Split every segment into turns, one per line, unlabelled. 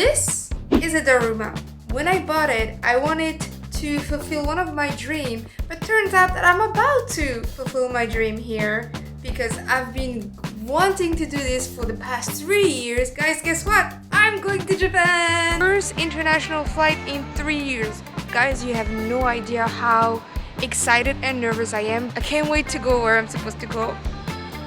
This is a Daruma. When I bought it, I wanted to fulfill one of my dreams, but turns out that I'm about to fulfill my dream here because I've been wanting to do this for the past 3 years. Guys, guess what? I'm going to Japan! First international flight in 3 years. Guys, you have no idea how excited and nervous I am. I can't wait to go where I'm supposed to go.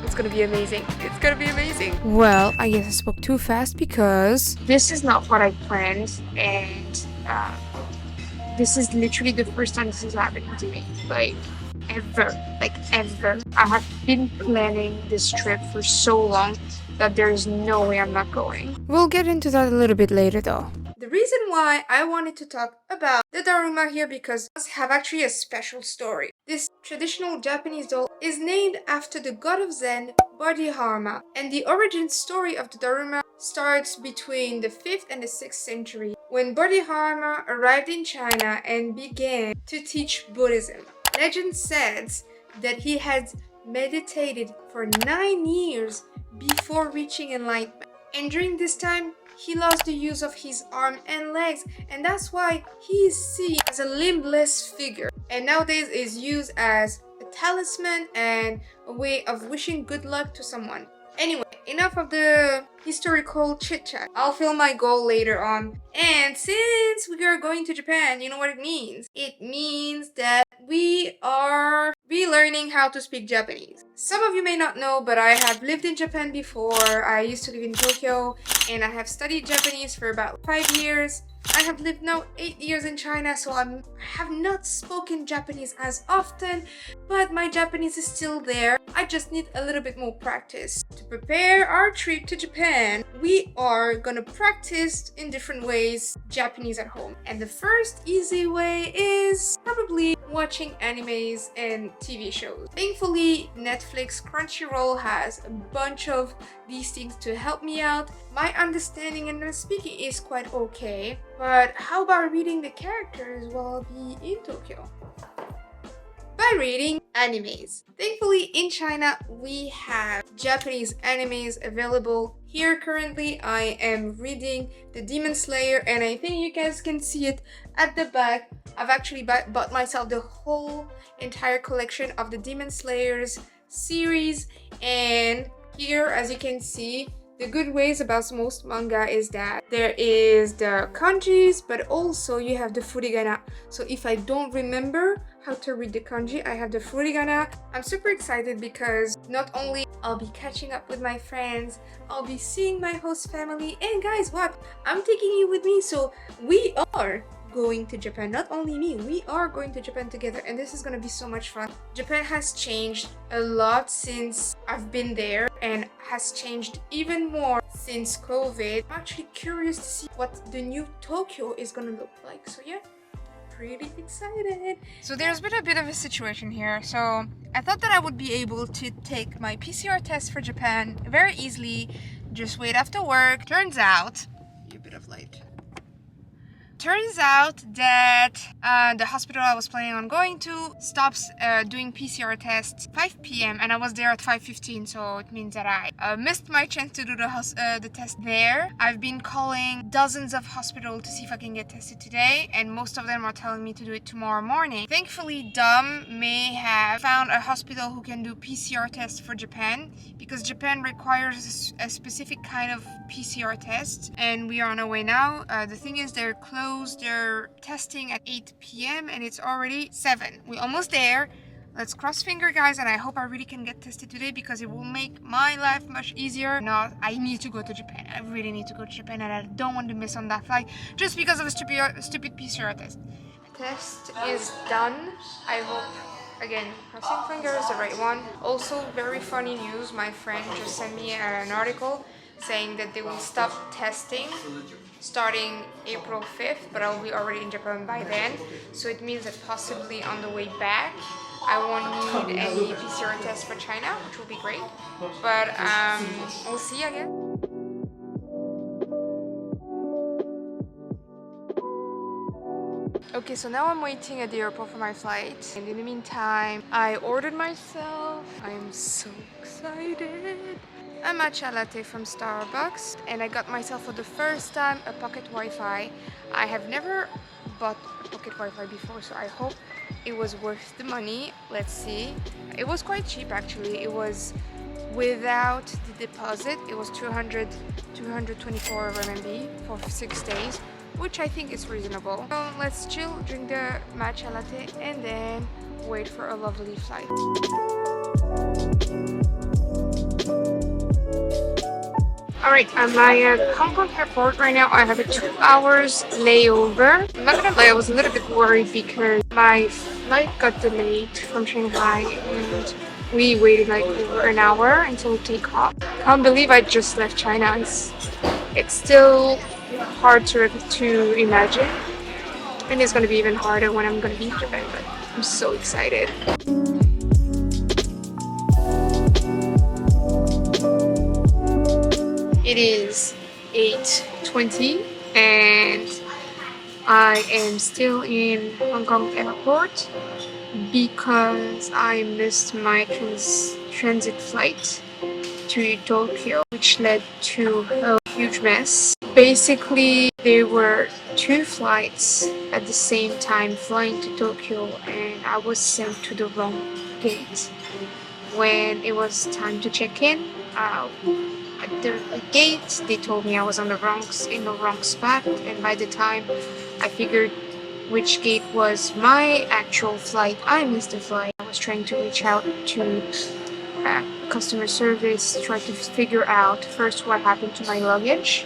It's gonna be amazing. It's gonna be amazing. Well, I guess I spoke too fast because this is not what I planned, and this is literally the first time this is happening to me. Like ever. I have been planning this trip for so long that there is no way I'm not going. We'll get into that a little bit later though. The reason why I wanted to talk about the Daruma here because it have actually a special story. This traditional Japanese doll is named after the god of Zen, Bodhidharma, and the origin story of the Daruma starts between the 5th and the 6th century when Bodhidharma arrived in China and began to teach Buddhism. Legend says that he had meditated for 9 years before reaching enlightenment, and during this time he lost the use of his arm and legs, and that's why he is seen as a limbless figure, and nowadays is used as a talisman and a way of wishing good luck to someone. Anyway, enough of the historical chit-chat. I'll film my goal later on. And since we are going to Japan, you know what it means? It means that we are relearning how to speak Japanese. Some of you may not know, but I have lived in Japan before. I used to live in Tokyo, and I have studied Japanese for about 5 years. I have lived now 8 years in China, so I have not spoken Japanese as often, but my Japanese is still there. I just need a little bit more practice. To prepare our trip to Japan, we are gonna practice in different ways Japanese at home. And the first easy way is probably watching animes and TV shows. Thankfully, Netflix Crunchyroll has a bunch of these things to help me out. My understanding and my speaking is quite okay, but how about reading the characters while I'll be in Tokyo? By reading animes. Thankfully, in China, we have Japanese animes available. Here currently, I am reading the Demon Slayer, and I think you guys can see it at the back. I've actually bought myself the whole entire collection of the Demon Slayers series, and here, as you can see, the good ways about most manga is that there is the kanjis, but also you have the furigana. So if I don't remember how to read the kanji, I have the furigana. I'm super excited because not only I'll be catching up with my friends, I'll be seeing my host family, and guys, what? I'm taking you with me, so we are going to Japan. Not only me, we are going to Japan together, and this is gonna be so much fun. Japan has changed a lot since I've been there, and has changed even more since COVID. I'm actually curious to see what the new Tokyo is gonna look like. So yeah, pretty excited. So there's been a bit of a situation here. So I thought that I would be able to take my PCR test for Japan very easily, just wait after work. Turns out, a bit of light. Turns out that the hospital I was planning on going to stops doing PCR tests 5 p.m. and I was there at 5:15, so it means that I missed my chance to do the test there. I've been calling dozens of hospitals to see if I can get tested today, and most of them are telling me to do it tomorrow morning. Thankfully, Dom may have found a hospital who can do PCR tests for Japan, because Japan requires a specific kind of PCR test, and we are on our way now. The thing is, they're closed. They're testing at 8 p.m. and it's already 7. We're almost there. Let's cross finger, guys, and I hope I really can get tested today because it will make my life much easier. No, I need to go to Japan. I really need to go to Japan, and I don't want to miss on that flight just because of a stupid PCR test. The test is done. I hope, again, crossing fingers, the right one. Also, very funny news. My friend just sent me an article saying that they will stop testing starting April 5th, but I'll be already in Japan by then. So it means that possibly on the way back, I won't need any PCR tests for China, which will be great. But we'll see again. Okay, so now I'm waiting at the airport for my flight, and in the meantime I ordered myself. I'm so excited. a matcha latte from Starbucks, and I got myself for the first time a pocket Wi-Fi. I have never bought a pocket Wi-Fi before, so I hope it was worth the money. Let's see. It was quite cheap actually. It was without the deposit. It was 224 RMB for 6 days, which I think is reasonable. So let's chill, drink the matcha latte, and then wait for a lovely flight. Alright, I'm at Hong Kong airport right now. I have a 2 hours layover. I'm not gonna lie, I was a little bit worried because my flight got delayed from Shanghai and we waited like over an hour until takeoff. Can't believe I just left China. It's still hard to imagine, and it's gonna be even harder when I'm gonna be in Japan, but I'm so excited. It is 8:20 and I am still in Hong Kong airport because I missed my transit flight to Tokyo, which led to a huge mess. Basically, there were 2 flights at the same time flying to Tokyo, and I was sent to the wrong gate. When it was time to check in, at the gate, they told me I was in the wrong spot, and by the time I figured which gate was my actual flight, I missed the flight. I was trying to reach out to customer service, try to figure out first what happened to my luggage,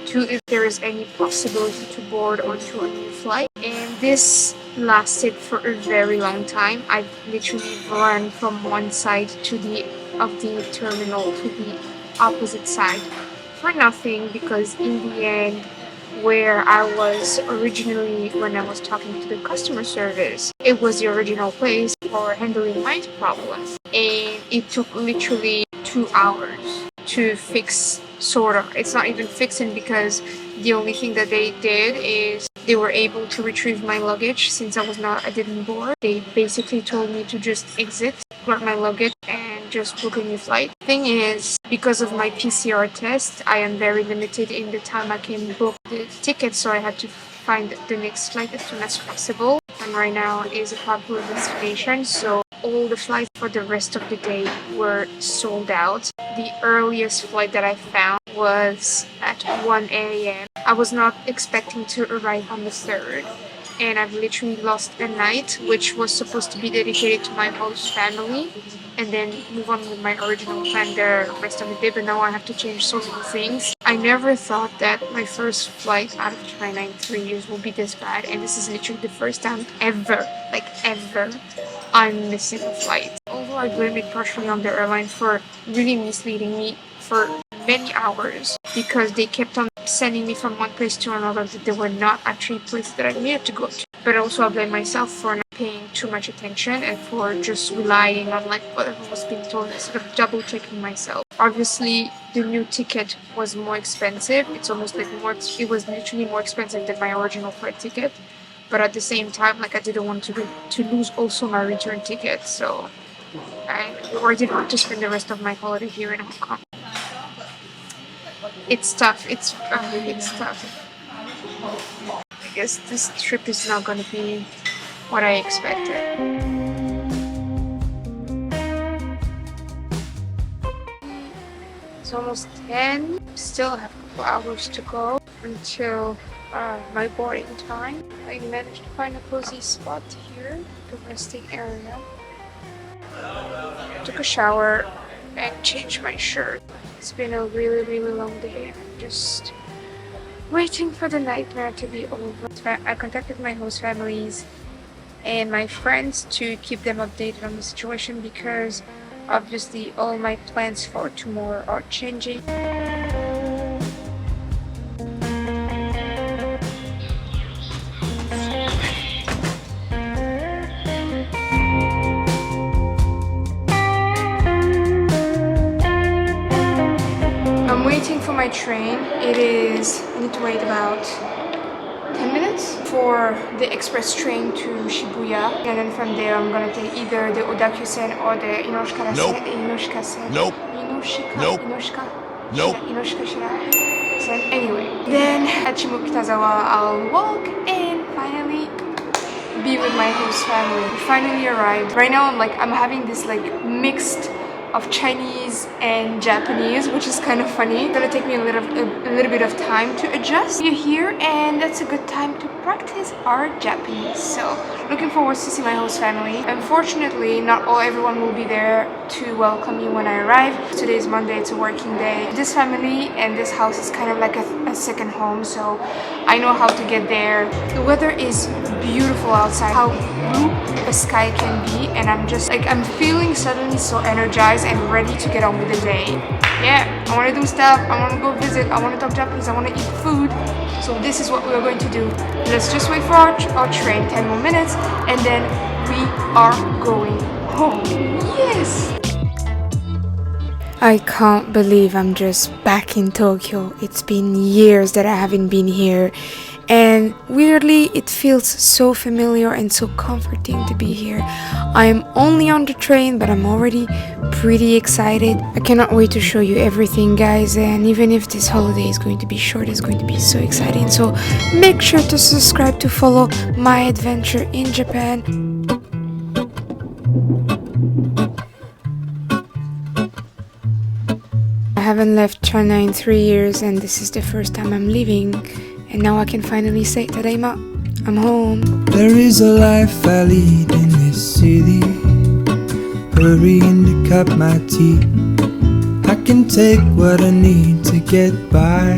2 if there is any possibility to board onto a new flight, and this lasted for a very long time. I literally ran from one side of the terminal to the opposite side for nothing, because in the end, where I was originally when I was talking to the customer service, it was the original place for handling my problem, and it took literally 2 hours to fix, sort of. It's not even fixing, because the only thing that they did is they were able to retrieve my luggage since I didn't board. They basically told me to just exit, grab my luggage, and just book a new flight. Thing is, because of my PCR test, I am very limited in the time I can book the ticket, so I had to find the next flight as soon as possible. And right now is a popular destination, so all the flights for the rest of the day were sold out. The earliest flight that I found was at 1 a.m. I was not expecting to arrive on the 3rd, and I've literally lost a night, which was supposed to be dedicated to my host family, and then move on with my original plan the rest of the day, but now I have to change so many things. I never thought that my first flight out of China in 3 years will be this bad, and this is literally the first time ever, I'm missing a flight. Although I blame it partially on the airline for really misleading me for many hours, because they kept on sending me from one place to another that they were not actually places that I needed to go to. But also I blame myself for not paying too much attention and for just relying on whatever was being told instead of double checking myself. Obviously, the new ticket was more expensive. It's almost like it was literally more expensive than my original flight ticket. But at the same time, I didn't want to lose also my return ticket, so I didn't want to spend the rest of my holiday here in Hong Kong. It's tough. It's tough. I guess this trip is not going to be what I expected. It's almost 10. Still have a couple hours to go until my boarding time. I managed to find a cozy spot here, the resting area. Took a shower and changed my shirt. It's been a really, really long day. I'm just waiting for the nightmare to be over. I contacted my host families and my friends to keep them updated on the situation, because obviously all my plans for tomorrow are changing. I'm waiting for my train. I need to wait about 10 minutes for the express train to Shibuya, and then from there I'm gonna take either the Odakyusen or the Inoshikasen.
Nope. Nope. Nope.
Anyway, then at Shimokitazawa, I'll walk and finally be with my host family. We finally arrived. Right now, I'm having this mixed of Chinese and Japanese, which is kind of funny. It's gonna take me a little bit of time to adjust. You're here, and that's a good time to practice our Japanese. So, looking forward to see my host family. Unfortunately, not everyone will be there to welcome me when I arrive. Today is Monday, it's a working day. This family and this house is kind of like a second home, so I know how to get there. The weather is beautiful outside, how blue the sky can be, and I'm feeling suddenly so energized and ready to get on with the day. Yeah, I want to do stuff, I want to go visit, I want to talk Japanese, I want to eat food. So this is what we're going to do. Let's just wait for our train, 10 more minutes, and then we are going home. Yes! I can't believe I'm just back in Tokyo. It's been years that I haven't been here, and weirdly it feels so familiar and so comforting to be here. I'm only on the train, but I'm already pretty excited. I cannot wait to show you everything, guys, and even if this holiday is going to be short, it's going to be so exciting. So make sure to subscribe to follow my adventure in Japan. I haven't left China in 3 years, and this is the first time I'm leaving, and now I can finally say Tadaima, I'm home.
There is a life I lead in this city, hurrying to cut my teeth. I can take what I need to get by.